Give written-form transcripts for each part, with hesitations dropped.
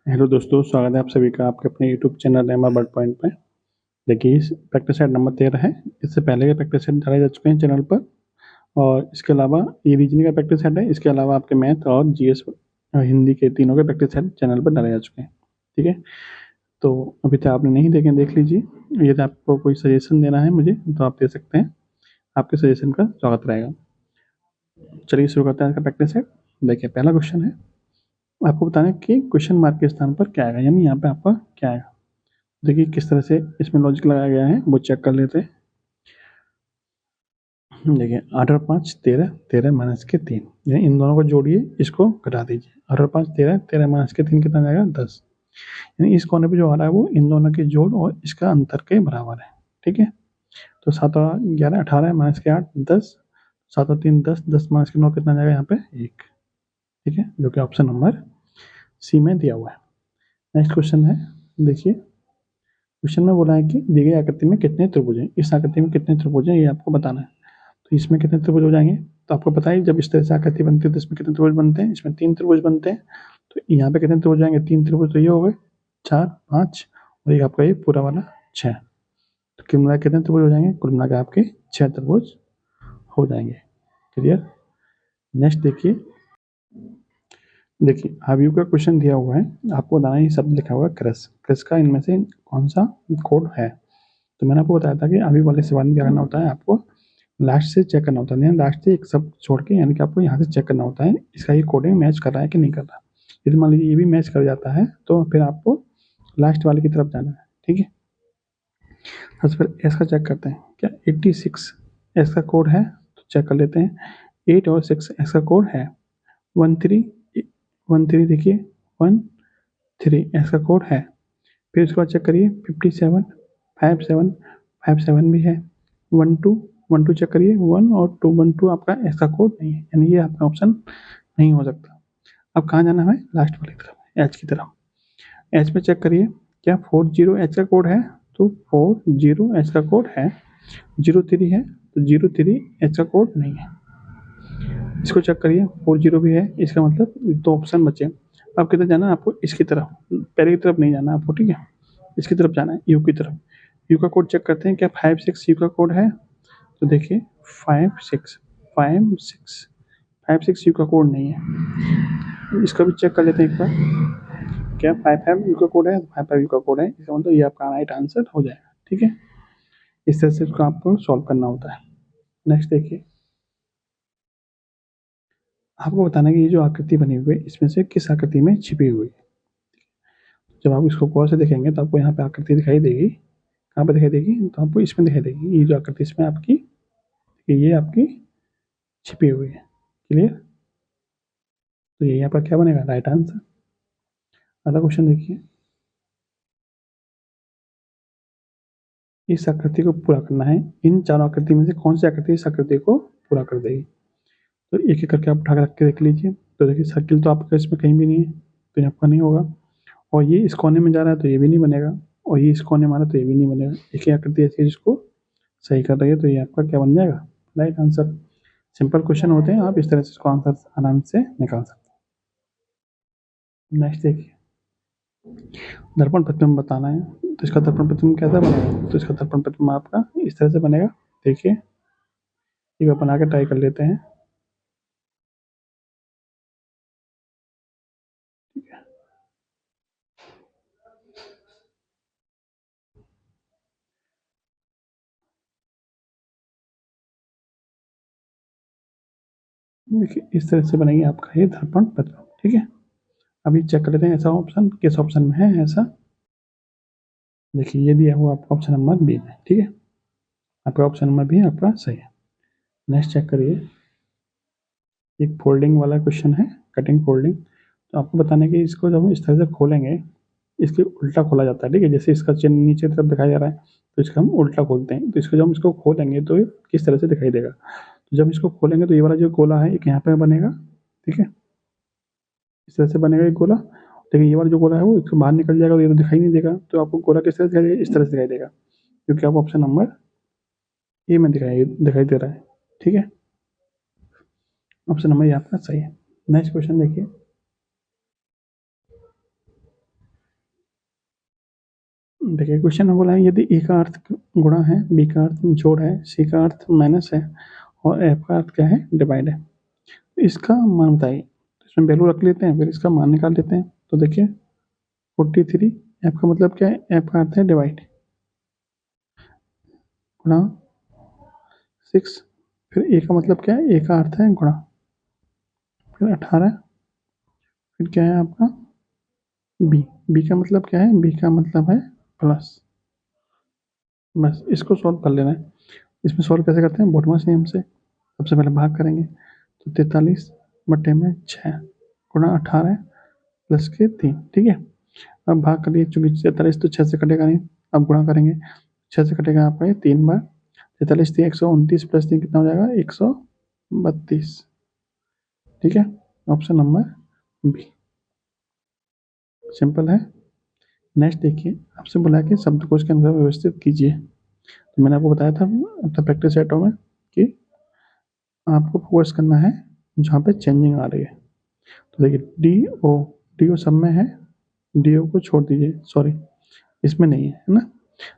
Hello दोस्तों, स्वागत है आप सभी का आपके अपने यूट्यूब चैनल एमा बर्ड पॉइंट पे। देखिए, इस प्रैक्टिस सेट नंबर 13 है। इससे पहले के प्रैक्टिस सेट डाले जा चुके हैं चैनल पर, और इसके अलावा ये रीजनिंग का प्रैक्टिस सेट है। इसके अलावा आपके मैथ और जीएस हिंदी के तीनों के प्रैक्टिस सेट चैनल पर डाले जा चुके हैं। ठीक है, तो अभी तक आपने नहीं देखे, देख लीजिए। यदि आपको कोई सजेशन देना है मुझे तो आप दे सकते हैं, आपके सजेशन का स्वागत रहेगा। चलिए शुरू करते हैं इसका प्रैक्टिस सेट। देखिए, पहला क्वेश्चन है, आपको बताना है कि क्वेश्चन मार्क के स्थान पर क्या आएगा, यानी यहाँ पे आपका क्या आएगा। देखिए किस तरह से इसमें लॉजिक लगाया गया है वो चेक कर लेते हैं। देखिए 8 और 5 13, 13 माइनस के 3, यानी इन दोनों को जोड़िए, इसको घटा दीजिए। 8 और 5 13, 13 माइनस के 3 कितना जाएगा 10। यानी इस कोने पे जो आ रहा है वो इन दोनों के जोड़ और इसका अंतर के बराबर है। ठीक है, तो 7 और 11 18 माइनस के 8 10, 7 और 3 10, 10 माइनस के 9 कितना जाएगा यहाँ पे 1। ठीक है, जो कि ऑप्शन नंबर सी में दिया हुआ है। नेक्स्ट क्वेश्चन है, देखिए क्वेश्चन में बोला है कि दी गई आकृति में कितने त्रिभुज हैं। इस आकृति में कितने त्रिभुज हैं ये आपको बताना है। तो इसमें कितने त्रिभुज हो जाएंगे, तो आपको पता है जब इस तरह से आकृति बनती है तो इसमें कितने त्रिभुज बनते हैं, इसमें 3 त्रिभुज बनते हैं। तो यहाँ पे कितने त्रिभुज जाएंगे, 3 त्रिभुज, तो ये हो गए 4 5 और एक आपका ये पूरा वाला 6। तो कुल मिला कितने त्रिभुज हो जाएंगे, कुल मिला के आपके 6 त्रिभुज हो जाएंगे। क्लियर। नेक्स्ट देखिए, देखिए अवयव का क्वेश्चन दिया हुआ है, आपको बताना है ये शब्द लिखा हुआ है क्रस। क्रस का इनमें से कौन सा कोड है। तो मैंने आपको बताया था कि अभी वाले सवाल में क्या करना होता है, आपको लास्ट से चेक करना होता है, लास्ट से एक शब्द छोड़ के, यानी कि आपको यहाँ से चेक करना होता है इसका ये कोडिंग मैच कर रहा है कि नहीं कर रहा। यदि मान लीजिए ये भी मैच कर जाता है तो फिर आपको लास्ट वाले की तरफ जाना है। ठीक है, सबसे पहले एस का चेक करते हैं, क्या 86 एस का कोड है, तो चेक कर लेते हैं। 8 और 6 एस का कोड है। 13 13 देखिए 13 एस का कोड है। फिर उसके बाद चेक करिए 57 57 57 भी है। 12 चेक करिए 1 और 2 12 आपका ऐसा कोड नहीं है, यानी ये आपका ऑप्शन नहीं हो सकता। अब कहाँ जाना है, लास्ट वाली तरफ, एच की तरफ। एच में चेक करिए, क्या 40 एच का कोड है, तो 40 एच का कोड है। 03 है, तो 03 एच का कोड नहीं है। इसको चेक करिए 40 भी है, इसका मतलब 2 ऑप्शन बचे। अब किधर जाना है आपको, इसकी तरफ, पहले की तरफ नहीं जाना आपको। ठीक है, इसकी तरफ जाना है, यू की तरफ। यू का कोड चेक करते हैं, क्या 56 यू का कोड है, तो देखिए 56 यू का कोड नहीं है। इसका भी चेक कर लेते हैं एक बार, क्या 55 यू का कोड है, 55 यू का कोड है, इसका मतलब ये आपका राइट आंसर हो जाएगा। ठीक है, इस तरह से इसको आपको सॉल्व करना होता है। नेक्स्ट देखिए, आपको बताना है कि ये जो आकृति बनी हुई है इसमें से किस आकृति में छिपी हुई है। जब आप इसको गौर से देखेंगे तो आपको यहाँ पे आकृति दिखाई देगी। कहाँ पे दिखाई देगी, तो आपको इसमें दिखाई देगी, ये जो आकृति इसमें आपकी, ये आपकी छिपी हुई है। क्लियर, तो ये यहाँ पर क्या बनेगा, राइट आंसर। अगला क्वेश्चन देखिए, इस आकृति को पूरा करना है, इन चारों आकृति में से कौन सी आकृति इस आकृति को पूरा कर देगी। तो एक एक करके आप उठा कर रख के देख लीजिए। तो देखिए सर्किल तो आपका इसमें कहीं भी नहीं है, तो ये आपका नहीं होगा। और ये इस कोने में जा रहा है तो ये भी नहीं बनेगा, और ये इस कोने में आ रहा है तो ये भी नहीं बनेगा। एक ही आकृति ऐसी है जिसको सही कर रही है, तो ये आपका क्या बन जाएगा, राइट आंसर। सिंपल क्वेश्चन होते हैं, आप इस तरह से इसको आंसर आराम से निकाल सकते हैं। नेक्स्ट देखिए, दर्पण प्रतिबिंब बताना है, तो इसका दर्पण प्रतिबिंब कैसा बनेगा, तो इसका दर्पण प्रतिबिंब आपका इस तरह से बनेगा। देखिए एक बार बना के ट्राई कर लेते हैं। ठीक है, देखिए इस तरह से बनेगी आपका ये दर्पण प्रतिबिंब। ठीक है, अभी चेक कर लेते हैं ऐसा ऑप्शन किस ऑप्शन में है ऐसा। देखिए ये दिया हुआ आपका ऑप्शन नंबर बी है। ठीक है, आपका ऑप्शन नंबर बी आपका सही है। नेक्स्ट चेक करिए, एक फोल्डिंग वाला क्वेश्चन है, कटिंग फोल्डिंग। तो आपको बताना है कि इसको जब हम इस तरह से खोलेंगे, इसके उल्टा खोला जाता है। ठीक है, जैसे इसका चिन्ह नीचे तरफ दिखाया जा रहा है तो इसका हम उल्टा खोलते हैं। तो इसको जब हम इसको खोलेंगे तो ये किस तरह से दिखाई देगा, तो जब इसको खोलेंगे तो ये वाला जो गोला है एक यहाँ पे बनेगा। ठीक है, इस तरह से बनेगा एक गोला, लेकिन ये वाला जो गोला है वो इसको बाहर निकल जाएगा, तो ये तो दिखाई नहीं देगा। तो आपको गोला किस तरह से दिखाई देगा, इस तरह से दिखाई देगा, क्योंकि आप ऑप्शन नंबर ए में दिखाई दे रहा है। ठीक है, ऑप्शन नंबर ये आपका सही है। नेक्स्ट क्वेश्चन देखिए, देखिए क्वेश्चन में बोला है यदि ए का अर्थ गुणा है, बी का अर्थ जोड़ है, सी का अर्थ माइनस है और एफ का अर्थ क्या है, डिवाइड है। इसका मान बताइए। तो इसमें वैल्यू रख लेते हैं, फिर इसका मान निकाल लेते हैं। तो देखिए 43, एफ का मतलब क्या है, एफ का अर्थ है डिवाइड, गुणा 6, फिर ए का मतलब क्या है, ए का अर्थ है गुणा, फिर 18, फिर क्या है आपका बी, बी का मतलब क्या है, बी का मतलब है प्लस। बस इसको सॉल्व कर लेना है। इसमें सॉल्व कैसे करते हैं, बॉटमस नियम से। सबसे पहले भाग करेंगे, तो 43 बटे में 6 गुणा 18 प्लस के 3, ठीक है। अब भाग करिए, चूंकि 43 तो 6 से कटेगा नहीं, अब गुणा करेंगे, 6 से कटेगा आपका ये 3 बार, 43 3 129 प्लस 3 कितना हो जाएगा, 132, ठीक है। ऑप्शन नंबर बी सिंपल है। नेक्स्ट देखिए, आपसे बोला कि शब्दकोश के अनुसार व्यवस्थित कीजिए। तो मैंने आपको बताया था अपना प्रैक्टिस सेटों में कि आपको फोकस करना है जहाँ पे चेंजिंग आ रही है। तो देखिए डी ओ सब में है, डी ओ को छोड़ दीजिए, सॉरी इसमें नहीं है ना।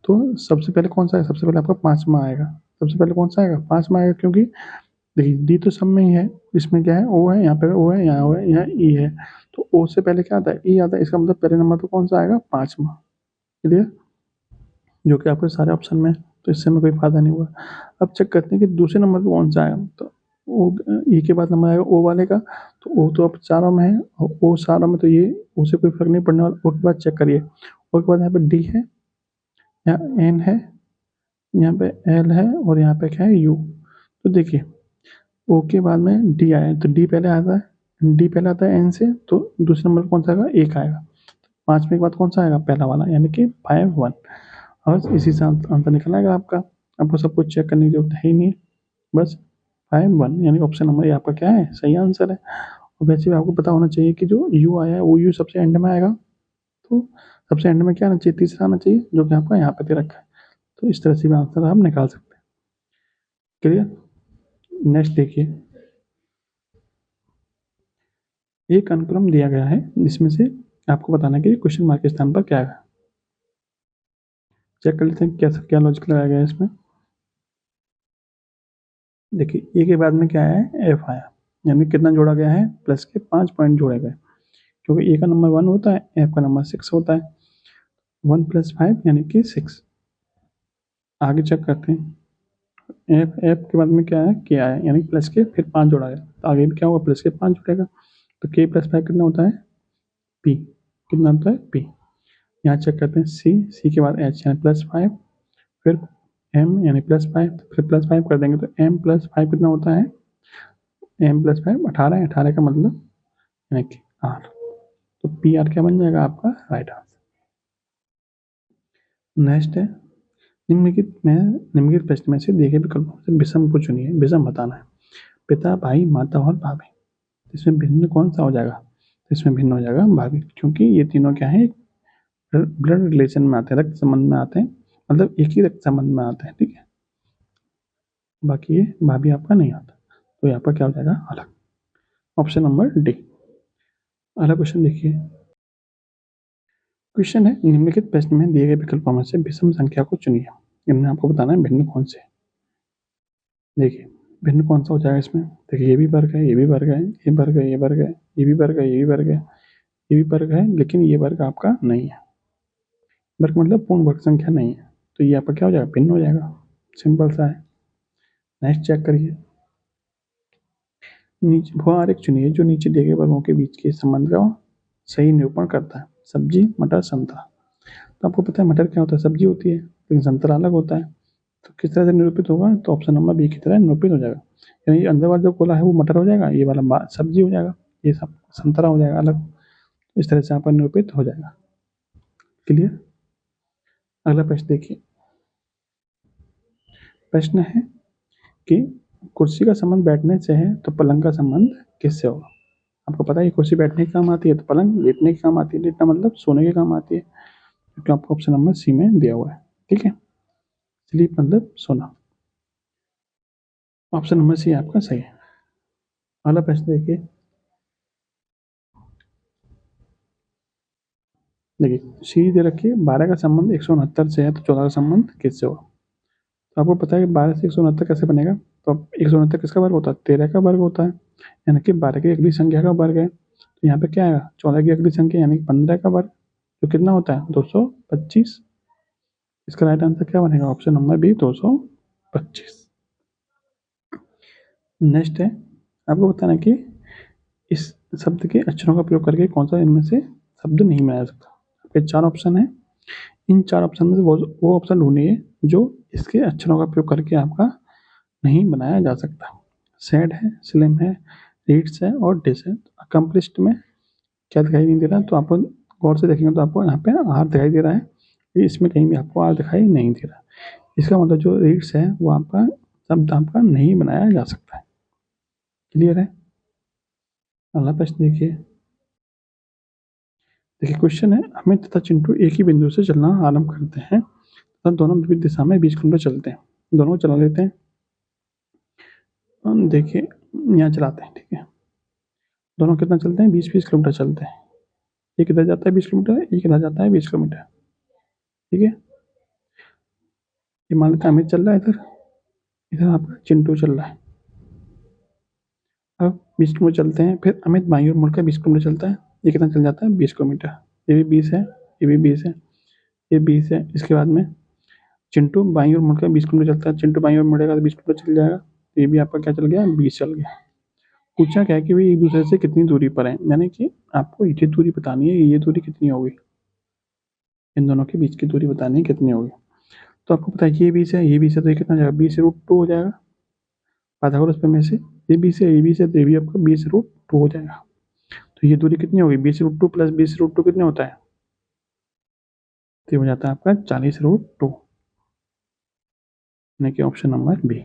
तो सबसे पहले कौन सा है, सबसे पहले आपका 5वां आएगा। सबसे पहले कौन सा आएगा, 5वां आएगा, क्योंकि देखिए डी तो सब में ही है, इसमें क्या है ओ है, यहाँ पे ओ है, यहाँ ओ है, यहाँ ई है। तो ओ से पहले क्या आता है, ई आता है, इसका मतलब पहले नंबर पे कौन सा आएगा, 5वां। क्लियर, जो कि आपके सारे ऑप्शन में है, तो इससे हमें कोई फायदा नहीं हुआ। अब चेक करते हैं कि दूसरे नंबर पे कौन सा आएगा। तो ओ ई के बाद नंबर आएगा ओ वाले का, तो ओ तो अब चारों में है, और ओ सारों में, तो ये उसे कोई फर्क नहीं पड़ने वाला। ओ के बाद चेक करिए, ओ के बाद यहाँ पे डी है, यहाँ एन है, यहाँ पे एल है, और यहाँ पे क्या है, यू। तो देखिए ओ के बाद में डी आया, तो डी पहले आता है, डी पहले आता है एन से, तो दूसरे नंबर कौन सा आएगा, एक आएगा। 5 के बाद कौन सा आएगा, पहला वाला, यानी कि 5 1। बस इसी से आंसर निकल आएगा आपका। आपको सब कुछ चेक करने की जरूरत है ही नहीं, बस 5 1, यानी ऑप्शन नंबर ये आपका क्या है, सही आंसर है। और वैसे भी आपको पता होना चाहिए कि जो यू आया है वो यू सबसे एंड में आएगा, तो सबसे एंड में क्या आना चाहिए, तीसरा आना चाहिए, जो कि आपका यहाँ पे दे रखा है। तो इस तरह से भी आंसर आप निकाल सकते हैं। क्लियर। नेक्स्ट देखिए, एक अनुक्रम दिया गया है जिसमें से आपको बताना है कि क्वेश्चन मार्क के स्थान पर क्या है। चेक कर लेते हैं कैसा क्या लॉजिक लगाया गया है इसमें। देखिए ए के बाद में क्या आया है, एफ आया, यानी कितना जोड़ा गया है, प्लस के 5 पॉइंट जोड़े गए, क्योंकि ए का नंबर 1 होता है, एफ का नंबर 6 होता है। 1 + 5 यानी कि 6। आगे चेक करते हैं, एफ एफ के बाद में क्या है, के आया, यानी प्लस के फिर 5 जोड़ा गया, तो आगे भी क्या होगा, प्लस के 5 जुड़ेगा। तो के + 5 कितना होता है, पी, कितना होता है, पी। यहाँ चेक करते हैं, सी के बाद एच यानी +5, फिर एम यानी +5, फिर +5 कर देंगे, तो एम + 5 कितना होता है, एम + 5 18, 18 का मतलब यानी कि आर। तो पी आर क्या बन जाएगा आपका, राइट आंसर। नेक्स्ट है, निम्नलिखित प्रश्न में से दिए गए विकल्पों से विषम को चुनिए। विषम बताना है, पिता, भाई, माता और भाभी। इसमें भिन्न कौन सा हो जाएगा, तो इसमें भिन्न हो जाएगा भाभी, क्योंकि ये तीनों क्या है, ब्लड रिलेशन में आते हैं, रक्त संबंध में आते हैं, मतलब एक ही रक्त संबंध में आते हैं, ठीक है। बाकी ये भाभी आपका नहीं आता, तो यहाँ पर क्या हो जाएगा, अलग। Option number D. अगला क्वेश्चन देखिए, क्वेश्चन है निम्नलिखित प्रश्न में दिए गए विकल्पों में से विषम संख्या को चुनिए। इनमें आपको बताना है भिन्न कौन से। देखिए भिन्न कौन सा हो जाएगा इसमें, देखिए ये भी वर्ग है, ये भी वर्ग है, ये वर्ग है, ये वर्ग है, ये भी वर्ग है, ये भी वर्ग है, ये भी वर्ग है, लेकिन ये वर्ग आपका नहीं है। वर्ग मतलब पूर्ण वर्ग संख्या नहीं है, तो ये आपका क्या हो जाएगा, भिन्न हो जाएगा। सिंपल सा है। नेक्स्ट चेक करिए, नीचे वो आरेख चुनिए जो नीचे दिए गए वर्गों के बीच के संबंध का सही निरूपण करता है। सब्जी, मटर, संतरा। तो आपको पता है मटर क्या होता है, सब्जी होती है, लेकिन संतरा अलग होता है। तो किस तरह से निरूपित होगा, तो ऑप्शन नंबर बी की तरह निरूपित हो जाएगा, यानी ये अंदर वाला जो कोला है वो मटर हो जाएगा, ये वाला सब्जी हो जाएगा, ये सब संतरा हो जाएगा अलग। इस तरह से यहाँ पर निरूपित हो जाएगा। क्लियर। अगला प्रश्न देखिए, प्रश्न है कि कुर्सी का संबंध बैठने से है तो पलंग का संबंध किससे होगा। आपको पता है कुर्सी बैठने के काम आती है, तो पलंग लेटने के काम आती है, लेटना मतलब सोने के काम आती है, क्योंकि आपको ऑप्शन नंबर सी में दिया हुआ है, ठीक है। स्लीप मतलब सोना, ऑप्शन नंबर सी आपका सही है। अगला प्रश्न देखिए, देखिए सी दे रखी है, 12 का संबंध 169 से है, तो 14 का संबंध किससे होगा? तो आपको पता है कि 12 से 169 कैसे बनेगा? तो अब 169 किसका वर्ग होता है? 13 का वर्ग होता है, यानी कि 12 की अगली संख्या का वर्ग है। तो यहाँ पे क्या आएगा? 14 की अगली संख्या यानी कि 15 का वर्ग, जो कितना होता है? 225। इसका राइट आंसर क्या बनेगा? Option number B, 225। नेक्स्ट है, आपको बताना कि इस शब्द के अक्षरों का प्रयोग करके कौन सा इनमें से शब्द नहीं बनाया जा सकता। आपके 4 ऑप्शन है, इन 4 ऑप्शन में से वो ऑप्शन ढूंढिए जो इसके अक्षरों का प्रयोग करके आपका नहीं बनाया जा सकता। सैड है, स्लिम है, रीड्स है और डिस है। अकम्पलिश्ड में क्या दिखाई नहीं दे रहा, तो आप गौर से देखेंगे तो आपको यहाँ पे आर दिखाई दे रहा है, इसमें कहीं भी आपको आर दिखाई नहीं दे रहा। इसका मतलब जो रीड्स है वो आपका शब्द आपका नहीं बनाया जा सकता है। क्लियर है? अगला प्रश्न देखिए। देखिए क्वेश्चन है, अमित तथा चिंटू एक ही बिंदु से चलना आरंभ करते हैं तथा दोनों विपरीत दिशा में 20 किलोमीटर चलते हैं। दोनों को चला लेते हैं। हम देखिए यहाँ चलाते हैं, ठीक है। दोनों कितना चलते हैं? 20-20 किलोमीटर चलते हैं। एक इधर जाता है 20 किलोमीटर, एक इधर जाता है 20 किलोमीटर, ठीक है। ये मान लेते हैं अमित चल रहा है इधर, इधर आपका चिंटू चल रहा है। अब 20 किलोमीटर चलते हैं, फिर अमित बाईं ओर मुड़कर 20 किलोमीटर चलता है। ये कितना चल जाता है? 20 किलोमीटर। ये भी 20 है, ये भी 20 है, ये 20 है। इसके बाद में चिंटू बाईं ओर मुड़कर 20 किलोमीटर चलता है। चिंटू बाईं ओर मुड़ेगा तो 20 किलोमीटर चल जाएगा। ये भी आपका क्या चल गया? 20 चल गया। पूछा क्या है कि भाई एक दूसरे से कितनी दूरी पर है, यानी कि आपको ये दूरी बतानी है, ये दूरी कितनी होगी, इन दोनों के बीच की दूरी बतानी है कितनी होगी। तो आपको पता है ये 20 है, ये 20 है, तो ये कितना हो जाएगा? 20√2 हो जाएगा। पाइथागोरस प्रमेय से ये 20 है, ये 20 है, तो ये भी आपका 20√2 हो जाएगा। तो ये दूरी कितनी होगी? 20√2 प्लस 20√2 कितने होता है? तो ये हो जाता है आपका 40√2, यानी कि ऑप्शन नंबर बी,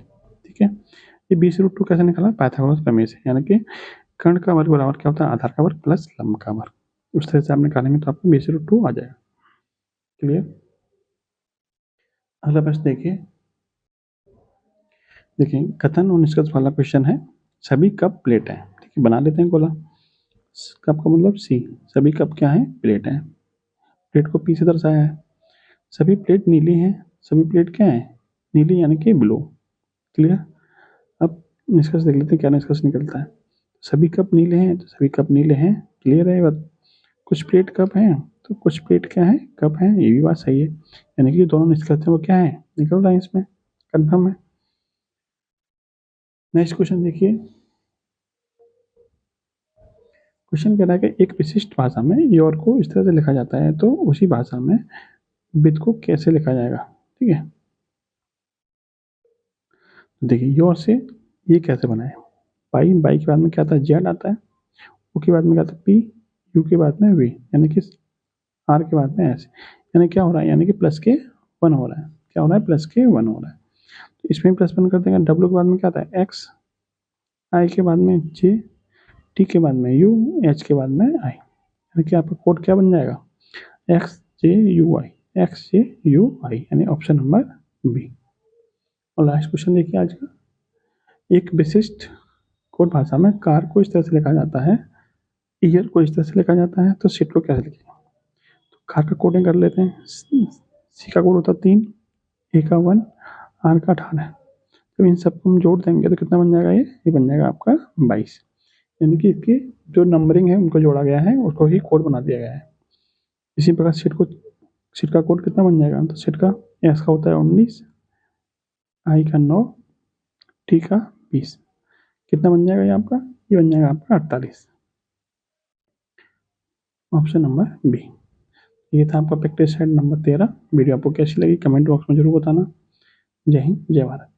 ठीक है। ये 20√2 कैसे निकाला? पाइथागोरस प्रमेय से, यानी कि कर्ण का वर्ग बराबर क्या होता है? आधार का वर्ग प्लस लंब का वर्ग। उस तरह से आप निकालेंगे तो आपको 20√2 आ जाएगा। क्लियर? अगला प्रश्न देखिए। देखिए कथन और निष्कर्ष वाला क्वेश्चन है। सभी कप प्लेट है, ठीक है। बना लेते हैं गोला। कप का मतलब सी, सभी कप क्या है? प्लेट है। प्लेट को पी से दर्शाया है। सभी प्लेट नीली हैं। सभी प्लेट क्या है? नीली, यानी कि ब्लू। क्लियर? अब निष्कर्ष देख लेते हैं क्या निष्कर्ष निकलता है। सभी कप नीले हैं, तो सभी कप नीले हैं। क्लियर है ये बात? कुछ प्लेट कप हैं, तो कुछ प्लेट क्या है? कप हैं। ये भी बात सही है, यानी कि दोनों निष्कर्ष हैं वो क्या है? निकल रहा है इसमें, कन्फर्म है। नेक्स्ट क्वेश्चन देखिए। क्वेश्चन कह रहा है कि एक विशिष्ट भाषा में योर को इस तरह से लिखा जाता है, तो उसी भाषा में विद को कैसे लिखा जाएगा, ठीक है। देखिए योर से ये कैसे बना है? बाई, बाई के बाद में क्या आता है? जेड आता है। ओ के बाद में क्या आता है? पी। यू के बाद में वी, यानी कि आर के बाद में एस। यानी क्या हो रहा है? यानी कि प्लस के 1 हो रहा है। क्या हो रहा है? प्लस के 1 हो रहा है। तो इसमें प्लस 1 कर देंगे। डब्ल्यू के बाद में क्या आता है? एक्स। आई के बाद में जे, टी के बाद में यू, एच के बाद में आई, यानी कि आपका कोड क्या बन जाएगा? X J U I, X J U I, यानी ऑप्शन नंबर बी। और लास्ट क्वेश्चन देखिए आज का। एक विशिष्ट कोड भाषा में कार को इस तरह से लिखा जाता है, ईयर को इस तरह से लिखा जाता है, तो सीट को कैसे लिखेंगे? तो कार का कोडिंग कर लेते हैं। सी का कोड होता है 3, ए का 1, आर का 18। तो इन सबको हम जोड़ देंगे तो कितना बन जाएगा? ये बन जाएगा आपका 22, यानी कि इसकी जो नंबरिंग है उनको जोड़ा गया है, उसको ही कोड बना दिया गया है। इसी प्रकार सीट का कोड कितना बन जाएगा? तो सीट का एस का होता है 19, आई का 9, टी का 20। कितना बन जाएगा ये आपका? ये बन जाएगा आपका 48, ऑप्शन नंबर बी। ये था आपका प्रैक्टिस सेट नंबर 13। वीडियो आपको कैसी लगी कमेंट बॉक्स में जरूर बताना। जय हिंद, जय भारत।